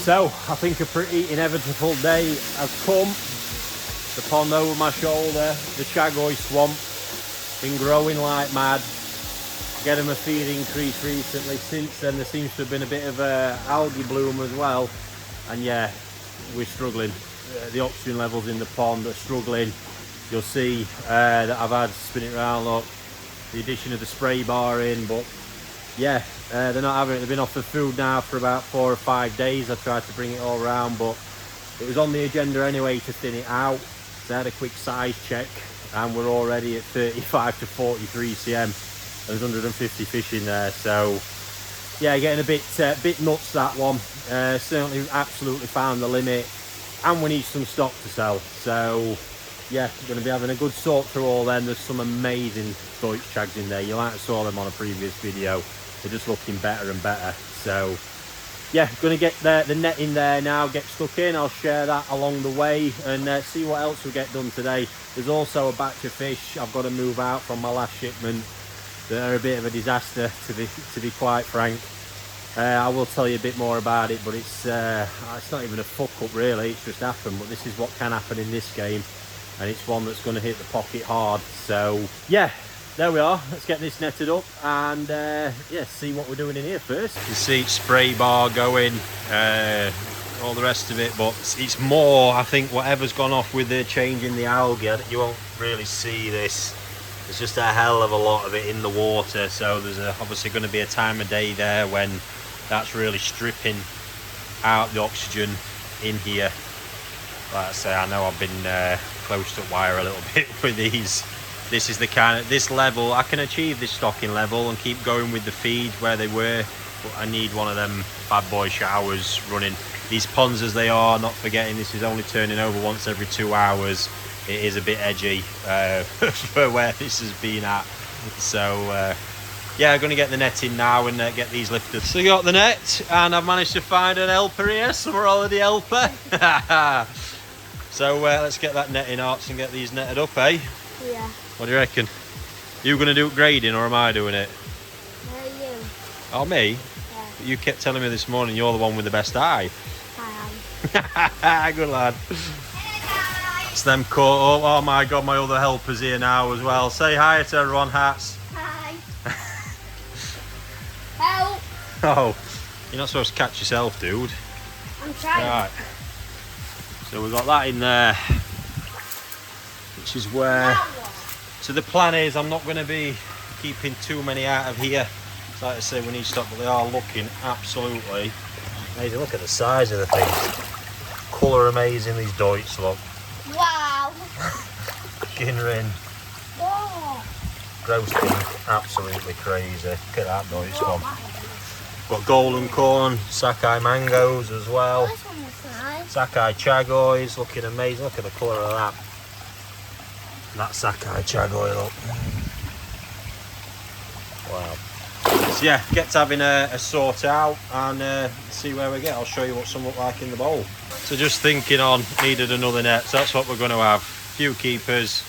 So I think a pretty inevitable day has come. The pond over my shoulder, the Chagoi Swamp, been growing like mad. Get them a feed increase recently. Since then there seems to have been a bit of a algae bloom as well, and yeah, we're struggling. The oxygen levels in the pond are struggling. You'll see that I've had, spin it around, look, the addition of the spray bar in, but yeah, they're not having it. They've been off the food now for about 4 or 5 days. I tried to bring it all around, but it was on the agenda anyway to thin it out. So I had a quick size check and we're already at 35 to 43 cm. There's 150 fish in there, so yeah, getting a bit nuts, that one. Certainly absolutely found the limit, and we need some stock to sell. So yeah, we're going to be having a good sort through all them. There's some amazing Deutsch chags in there. You might have saw them on a previous video. They're just looking better and better. So yeah, going to get the net in there now, get stuck in. I'll share that along the way and see what else we get done today. There's also a batch of fish I've got to move out from my last shipment. They're a bit of a disaster, to be quite frank. I will tell you a bit more about it, but it's not even a fuck up really, it's just happened. But this is what can happen in this game, and it's one that's going to hit the pocket hard. So yeah, there we are. Let's get this netted up and yeah, see what we're doing in here first. You see spray bar going, all the rest of it, but it's more, I think, whatever's gone off with the change in the algae. You won't really see this. There's just a hell of a lot of it in the water, so there's obviously going to be a time of day there when that's really stripping out the oxygen in here. Like I say, I know I've been close to wire a little bit with these. This is the kind of, this level, I can achieve this stocking level and keep going with the feed where they were, but I need one of them bad boy showers running. These ponds as they are, not forgetting this is only turning over once every 2 hours. It is a bit edgy for where this has been at. So yeah, I'm going to get the net in now and get these lifted. So you got the net, and I've managed to find an helper here, summer holiday helper. So let's get that net in, Arts, and get these netted up, eh? Yeah. What do you reckon? You going to do grading or am I doing it? No, you. Oh, me? Yeah. You kept telling me this morning you're the one with the best eye. I am. Good lad. It's them caught up. Oh my god, my other helper's here now as well. Say hi to everyone, Hats. Hi. Help. Oh, you're not supposed to catch yourself, dude. I'm trying. Right. So we've got that in there, which is where... So the plan is I'm not going to be keeping too many out of here. So like I say, we need stock, but they are looking absolutely amazing. Look at the size of the things. Colour amazing, these Deutsch, look. Wow. Ginrin. Oh. Roasting, absolutely crazy. Look at that Deutsch one. Got golden corn, Sakai mangoes as well. This one was nice. Sakai Chagois, looking amazing. Look at the colour of that. That Sakai Chagoi, look. Wow. So yeah, get to having a sort out and see where we get. I'll show you what some look like in the bowl. So just thinking on, needed another net, so that's what we're going to have. A few keepers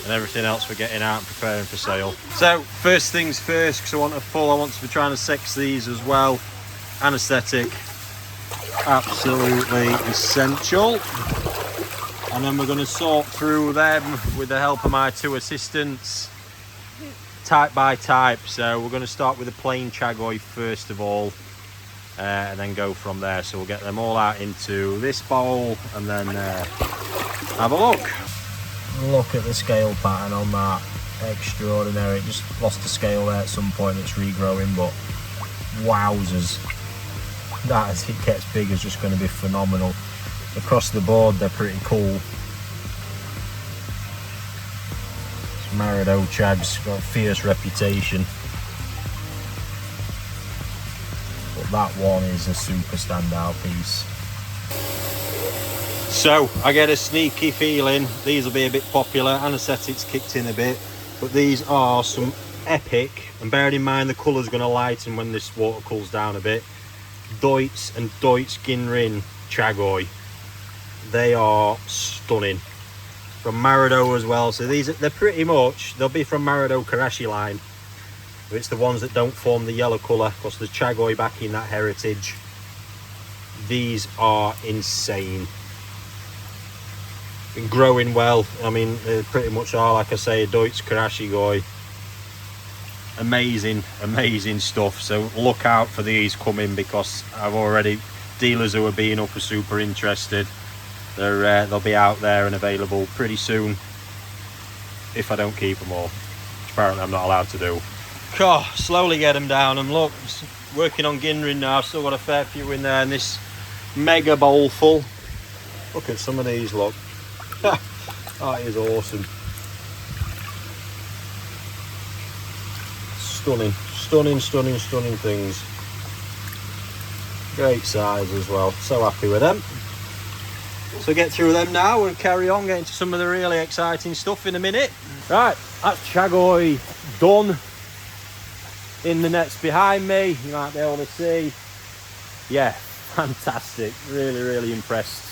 and everything else we're getting out and preparing for sale. So first things first, because I want to be trying to sex these as well. Anaesthetic, absolutely essential. And then we're going to sort through them with the help of my 2 assistants, type by type. So we're going to start with a plain Chagoi first of all, and then go from there. So we'll get them all out into this bowl and then have a look. Look at the scale pattern on that, extraordinary. It just lost the scale there at some point, it's regrowing, but wowzers, that as it gets big is just going to be phenomenal. Across the board they're pretty cool. Marudo Chag's got a fierce reputation, but that one is a super standout piece. So I get a sneaky feeling these will be a bit popular. Anaesthetics kicked in a bit, but these are some epic, and bearing in mind the colour's going to lighten when this water cools down a bit, Deutsch and Deutsch Ginrin Chagoi. They are stunning. From Marudo as well. So they're pretty much, they'll be from Marudo Karashi line. It's the ones that don't form the yellow colour, because the Chagoi back in that heritage. these are insane. Been growing well. I mean, they pretty much are, like I say, a Deutsch Nishikigoi. Amazing stuff. So look out for these coming, because I've already dealers who are being up are super interested. They'll be out there and available pretty soon, if I don't keep them all, which apparently I'm not allowed to do. Oh, slowly get them down, and look, working on Ginrin now. I've still got a fair few in there in this mega bowl full. Look at some of these, look. That is awesome. Stunning things. Great size as well. So happy with them. So get through them now and carry on, getting to some of the really exciting stuff in a minute. Right, that's Chagoi done. In the nets behind me, you might be able to see. Yeah, fantastic. Really impressed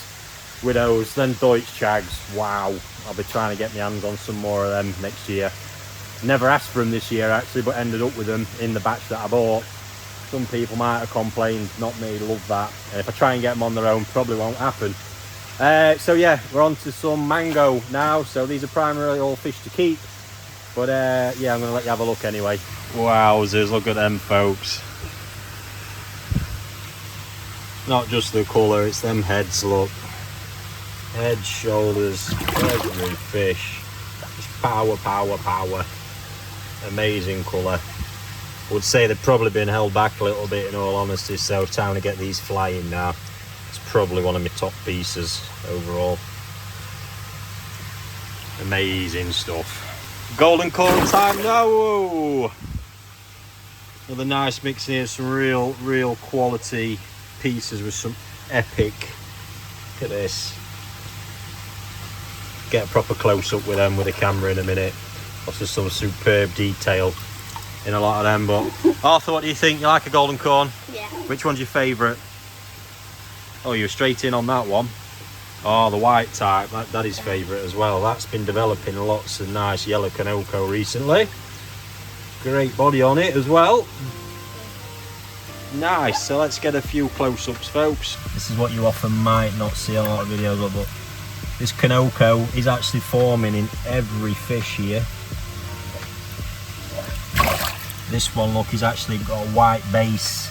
with those. Then Deutsch Chags, wow. I'll be trying to get my hands on some more of them next year. Never asked for them this year actually, but ended up with them in the batch that I bought. Some people might have complained, not me, love that. And if I try and get them on their own, probably won't happen. So yeah, we're on to some mango now. So these are primarily all fish to keep. But yeah, I'm going to let you have a look anyway. Wowzers, look at them folks. Not just the colour, it's them heads, look. Head, shoulders, every fish. Just power. Amazing colour. I would say they've probably been held back a little bit, in all honesty, so time to get these flying now. It's probably one of my top pieces overall. Amazing stuff. Golden Corn time now. Another nice mix here, some real quality pieces with some epic. Look at this. Get a proper close-up with them with the camera in a minute. Also some superb detail in a lot of them. But Arthur, what do you think? You like a Golden Corn? Yeah. Which one's your favourite? Oh, you're straight in on that one. Oh, the white type, that is favourite as well. That's been developing lots of nice yellow Kanoko recently. Great body on it as well. Nice, so let's get a few close-ups, folks. This is what you often might not see on a lot of videos, but this Kanoko is actually forming in every fish here. This one, look, is actually got a white base.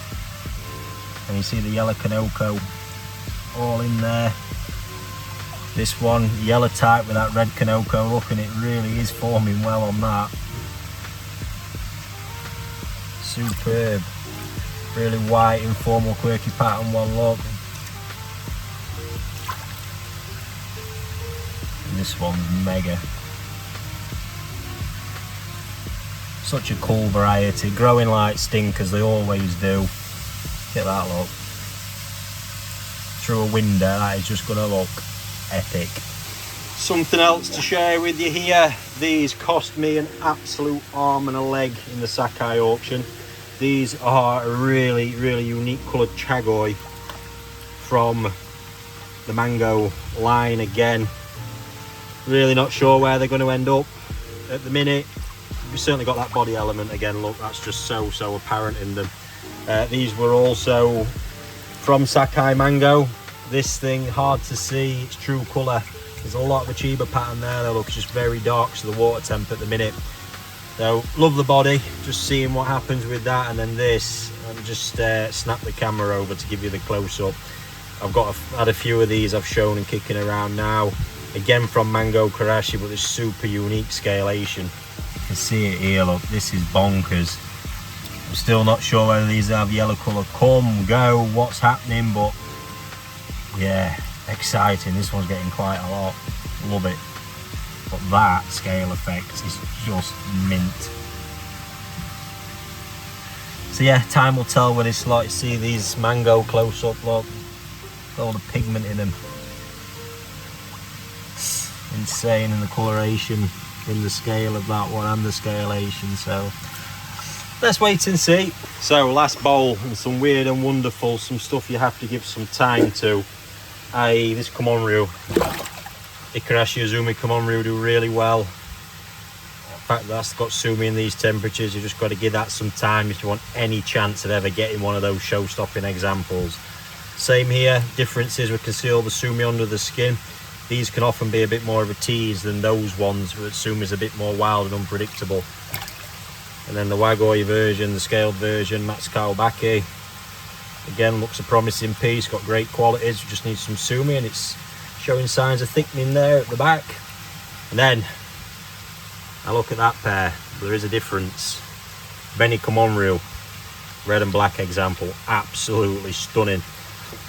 And you see the yellow Kanoko all in there. This one, yellow type with that red Kanoko, look, and it really is forming well on that. Superb. Really white, informal, quirky pattern one, look. And this one's mega. Such a cool variety, growing like stinkers, they always do. Look at that, look. Through a window, that is just gonna look epic. Something else to share with you here. These cost me an absolute arm and a leg in the Sakai auction. These are a really unique coloured Chagoi from the mango line again. Really not sure where they're going to end up at the minute. We've certainly got that body element again, look, that's just so apparent in them. These were also from Sakai Mango. This thing, hard to see its true colour. There's a lot of a Chiba pattern there, though, looks just very dark to the water temp at the minute. So, love the body, just seeing what happens with that, and then this, and just snap the camera over to give you the close-up. I've had a few of these I've shown and kicking around now. Again from Mango Karashi, but this super unique scalation. You can see it here, look, this is bonkers. I'm still not sure whether these have yellow colour come, go, what's happening, but yeah, exciting. This one's getting quite a lot, love it. But that scale effect is just mint. So yeah, time will tell when it's like, see these mango close up, look, all the pigment in them. Insane in the coloration, in the scale of that one and the scalation, so let's wait and see. So last bowl, and some weird and wonderful, some stuff you have to give some time to, i.e. this Komonryu. Ikarashi Azumi Komonryu do really well. In fact, that's got sumi in these temperatures. You just got to give that some time if you want any chance of ever getting one of those show-stopping examples. Same here, differences we can see all the sumi under the skin. These can often be a bit more of a tease than those ones, where sumi is a bit more wild and unpredictable. And then the Wagoi version, the scaled version, Matsukao Baki, again looks a promising piece, got great qualities, just needs some sumi, and it's showing signs of thickening there at the back. And then I look at that pair, there is a difference. Benikomonryu, red and black example, absolutely stunning.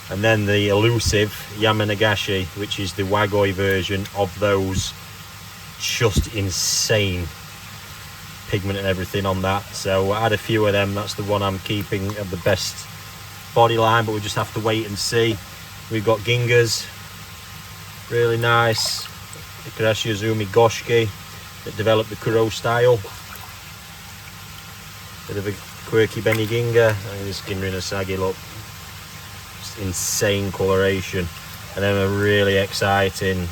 And then the elusive Yamanagashi, which is the Wagoi version of those, just insane pigment and everything on that. So I had a few of them, that's the one I'm keeping of the best body line, but we just have to wait and see. We've got Gingas, really nice. Ikarashi Azumi Goshiki that developed the Kuro style. Bit of a quirky Beni Ginga, and this Ginrin Asagi look. Insane coloration. And then a really exciting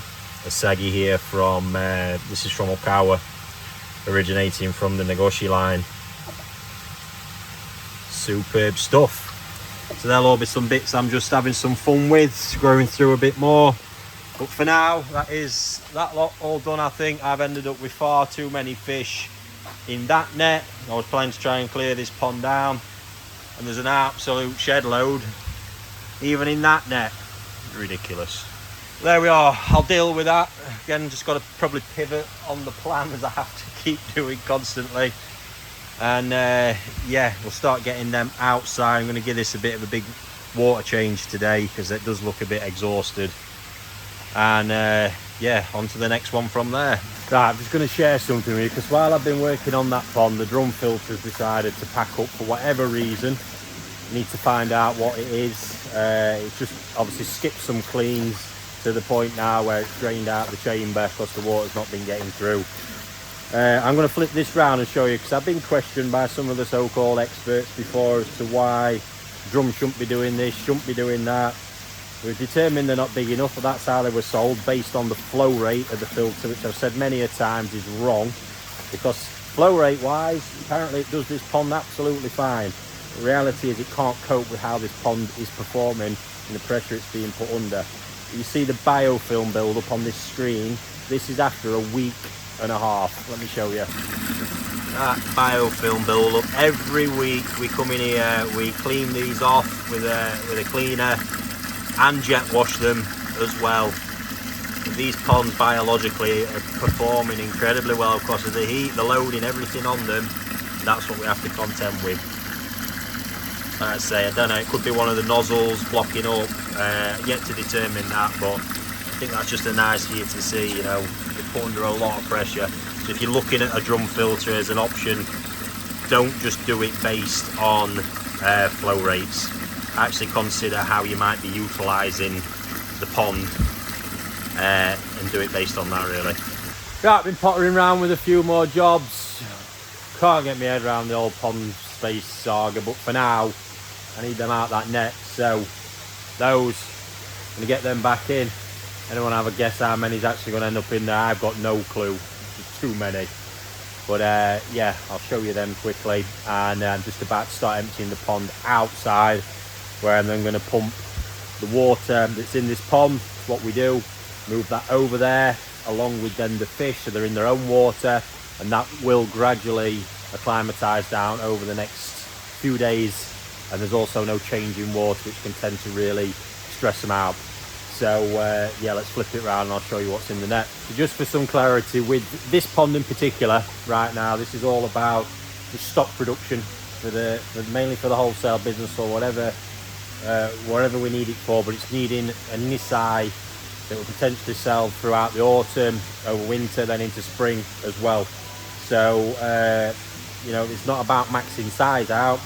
Asagi here from this is from Okawa, originating from the Nagoshi line. Superb stuff. So there'll all be some bits I'm just having some fun with, growing through a bit more. But for now, that is that lot all done. I think I've ended up with far too many fish in that net. I was planning to try and clear this pond down, and there's an absolute shed load even in that net. Ridiculous. There we are, I'll deal with that. Again, just got to probably pivot on the plan, as I have to keep doing constantly. And yeah, we'll start getting them outside. I'm going to give this a bit of a big water change today because it does look a bit exhausted. And yeah, on to the next one from there. Right, I'm just going to share something with you, because while I've been working on that pond, the drum filter's decided to pack up for whatever reason. Need to find out what it is. It's just obviously skipped some cleans to the point now where it's drained out the chamber because the water's not been getting through. I'm going to flip this round and show you, because I've been questioned by some of the so-called experts before as to why drums shouldn't be doing this, shouldn't be doing that. We've determined they're not big enough, but that's how they were sold, based on the flow rate of the filter, which I've said many a times is wrong, because flow rate wise, apparently it does this pond absolutely fine. The reality is it can't cope with how this pond is performing and the pressure it's being put under. You see the biofilm build up on this screen. This is after a week and a half. Let me show you. That biofilm build up. Every week we come in here, we clean these off with a cleaner and jet wash them as well. These ponds biologically are performing incredibly well because of the heat, the loading, everything on them. That's what we have to contend with. Like I say, I don't know, it could be one of the nozzles blocking up, yet to determine that, but I think that's just a nice here to see. You know, they're put under a lot of pressure. So if you're looking at a drum filter as an option, don't just do it based on flow rates. Actually consider how you might be utilising the pond and do it based on that, really. Right, been pottering around with a few more jobs. Can't get my head around the old pond space saga, but for now I need them out that net, so those, I'm gonna get them back in. Anyone have a guess how many's actually gonna end up in there? I've got no clue. There's too many. But yeah, I'll show you them quickly. And I'm just about to start emptying the pond outside, where I'm then gonna pump the water that's in this pond. What we do, move that over there along with then the fish, so they're in their own water, and that will gradually acclimatise down over the next few days. And there's also no change in water, which can tend to really stress them out. So yeah, let's flip it around and I'll show you what's in the net. So just for some clarity, with this pond in particular right now, this is all about the stock production for mainly for the wholesale business, or whatever we need it for. But it's needing a Nisai that will potentially sell throughout the autumn, over winter, then into spring as well. So you know, it's not about maxing size out.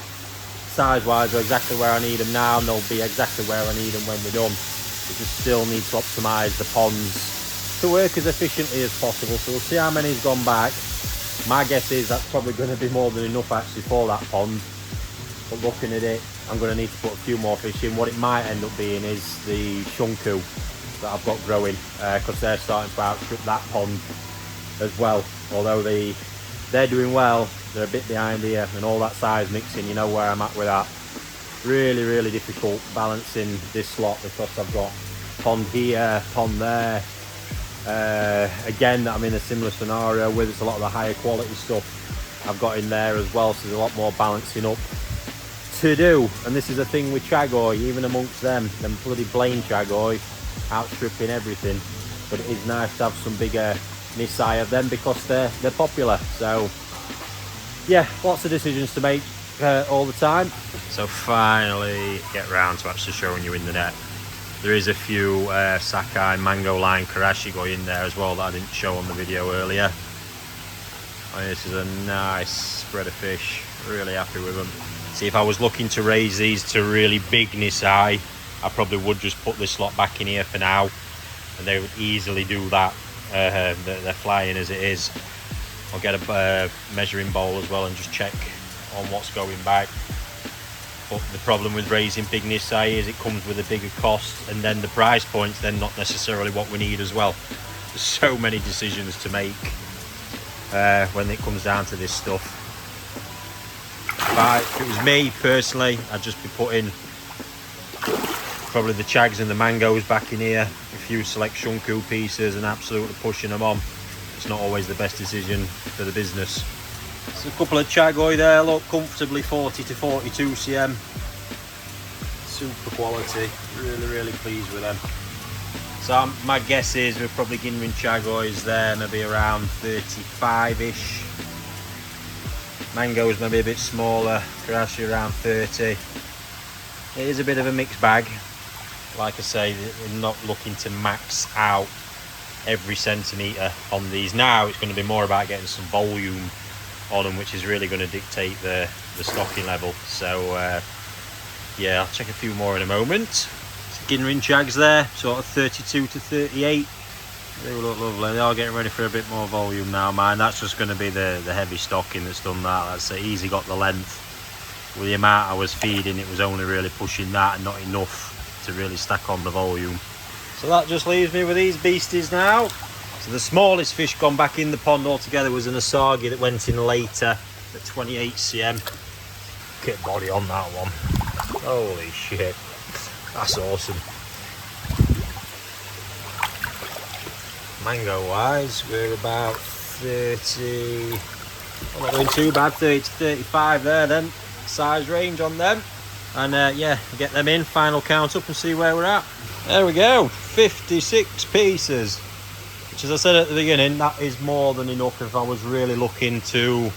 Size wise, they're exactly where I need them now, and they'll be exactly where I need them when we're done. We just still need to optimise the ponds to work as efficiently as possible. So we'll see how many's gone back. My guess is that's probably going to be more than enough actually for that pond. But looking at it, I'm going to need to put a few more fish in. What it might end up being is the shunku that I've got growing, because they're starting to outstrip that pond as well. Although they're doing well, they're a bit behind here, and all that size mixing, you know where I'm at with that. really difficult balancing this slot because I've got pond here, pond there. Again, I'm in a similar scenario with it's a lot of the higher quality stuff I've got in there as well, so there's a lot more balancing up to do. And this is the thing with Chagoi, even amongst them bloody plain Chagoi outstripping everything, but it is nice to have some bigger Nisai of them because they're popular. So yeah, lots of decisions to make all the time. So finally get round to actually showing you in the net. There is a few Sakai Mango Line Karashigoi in there as well that I didn't show on the video earlier. Oh, this is a nice spread of fish, really happy with them. See, if I was looking to raise these to really big Nisai, I probably would just put this slot back in here for now, and they would easily do that. They're flying as it is. I'll get a measuring bowl as well and just check on what's going back. But the problem with raising big Nisai is it comes with a bigger cost, and then the price point's then not necessarily what we need as well. There's so many decisions to make when it comes down to this stuff. But if it was me personally, I'd just be putting probably the Chags and the Mangoes back in here, a few select Shunku pieces, and absolutely pushing them on. It's not always the best decision for the business. So a couple of Chagoi there, look, comfortably 40 to 42 cm. Super quality, really pleased with them. So my guess is we're probably Ginrin Chagois there, maybe around 35-ish. Mangoes maybe a bit smaller, Karashi around 30. It is a bit of a mixed bag. Like I say, we're not looking to max out every centimetre on these. Now it's going to be more about getting some volume on them, which is really going to dictate the stocking level. So yeah, I'll check a few more in a moment. Ginrin Chags there, sort of 32 to 38. They look lovely. They are getting ready for a bit more volume now, man. That's just going to be the heavy stocking that's done that. That's easy got the length. With the amount I was feeding, it was only really pushing that and not enough to really stack on the volume. So that just leaves me with these beasties now. So the smallest fish gone back in the pond altogether was an Asagi that went in later at 28 cm. Get body on that one. Holy shit. That's awesome. Mango wise, we're about 30, well, not doing too bad, 30 to 35 there then, size range on them. And yeah, get them in, final count up and see where we're at. There we go, 56 pieces, which, as I said at the beginning, that is more than enough if I was really looking to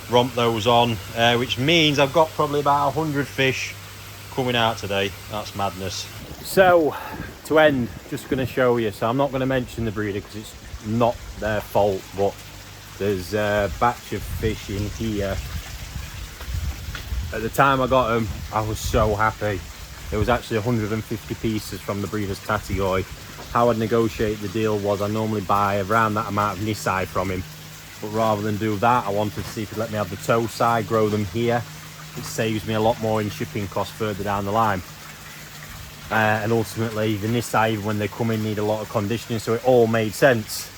romp those on, which means I've got probably about 100 fish coming out today. That's madness. So to end, just going to show you, so I'm not going to mention the breeder because it's not their fault, but there's a batch of fish in here. At the time I got them, I was so happy. It was actually 150 pieces from the breeder's Tatigoi. How I'd negotiate the deal was I normally buy around that amount of Nisai from him, but rather than do that, I wanted to see if he'd let me have the toe side, grow them here. It saves me a lot more in shipping costs further down the line. And ultimately the Nisai, even when they come in, need a lot of conditioning, so it all made sense.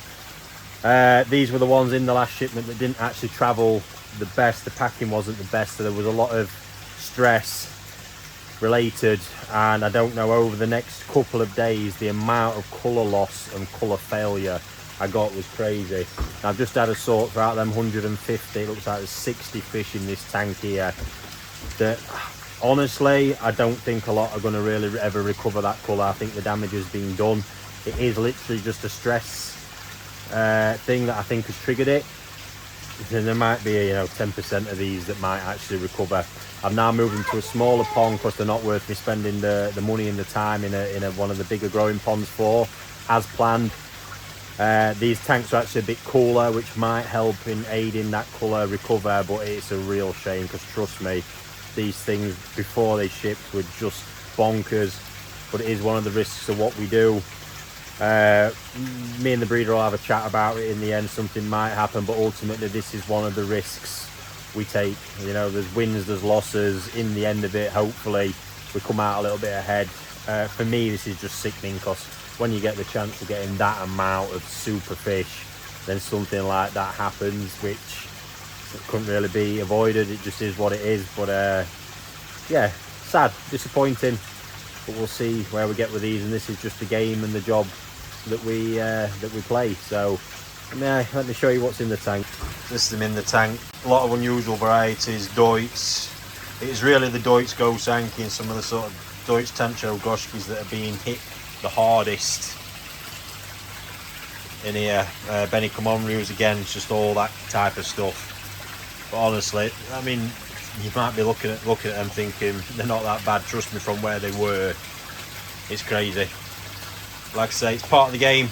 These were the ones in the last shipment that didn't actually travel the best. The packing wasn't the best, so there was a lot of stress related, and I don't know, over the next couple of days the amount of colour loss and colour failure I got was crazy. I've just had a sort throughout them 150. It looks like there's 60 fish in this tank here that honestly I don't think a lot are going to really ever recover that colour. I think the damage has been done. It is literally just a stress thing that I think has triggered it. And there might be, you know, 10% of these that might actually recover. I've now moved them to a smaller pond because they're not worth me spending the money and the time in a one of the bigger growing ponds for, as planned. These tanks are actually a bit cooler, which might help in aiding that colour recover, but it's a real shame because, trust me, these things before they shipped were just bonkers. But it is one of the risks of what we do. Me and the breeder will have a chat about it in the end. Something might happen, but ultimately this is one of the risks we take. You know, there's wins, there's losses. In the end of it, hopefully we come out a little bit ahead. For me, this is just sickening because when you get the chance of getting that amount of super fish, then something like that happens, which couldn't really be avoided. It just is what it is. But yeah, sad, disappointing, but we'll see where we get with these, and this is just the game and the job that we play. So let me show you what's in the tank. This is them in the tank. A lot of unusual varieties, Deutz. It is really the Deutz Gosanki and some of the sort of Deutz Tencho Goshkis that are being hit the hardest in here. Benikomonryus again, it's just all that type of stuff. But honestly, I mean, you might be looking at them thinking they're not that bad. Trust me, from where they were, it's crazy. Like I say, it's part of the game,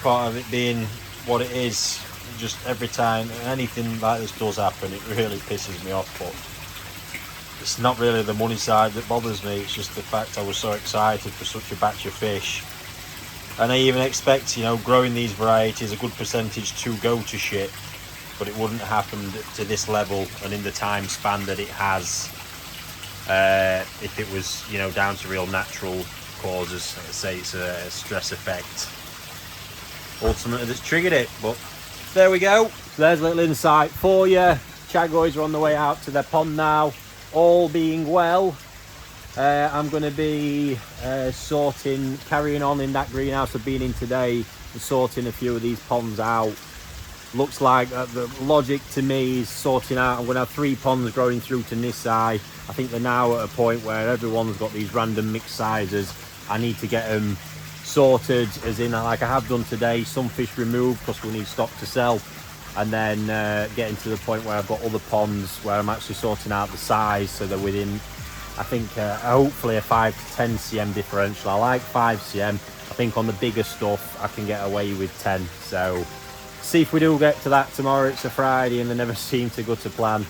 part of it being what it is. Just every time anything like this does happen, it really pisses me off. But it's not really the money side that bothers me, it's just the fact I was so excited for such a batch of fish. And I even expect, you know, growing these varieties, a good percentage to go to shit, but it wouldn't have happened to this level and in the time span that it has if it was, you know, down to real natural causes. Let's say it's a stress effect ultimately that's triggered it. But there we go. So there's a little insight for you. Chagois are on the way out to their pond now. All being well, I'm going to be carrying on in that greenhouse I've been in today and sorting a few of these ponds out. Looks like the logic to me is sorting out. I'm going to have 3 ponds growing through to Nisai. I think they're now at a point where everyone's got these random mixed sizes. I need to get them sorted, as in like I have done today, some fish removed because we need stock to sell, and then getting to the point where I've got other ponds where I'm actually sorting out the size so they're within, I think, hopefully a 5 to 10 cm differential. I like 5 cm. I think on the bigger stuff I can get away with 10. So see if we do get to that tomorrow. It's a Friday and they never seem to go to plan,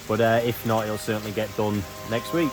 but if not, it'll certainly get done next week.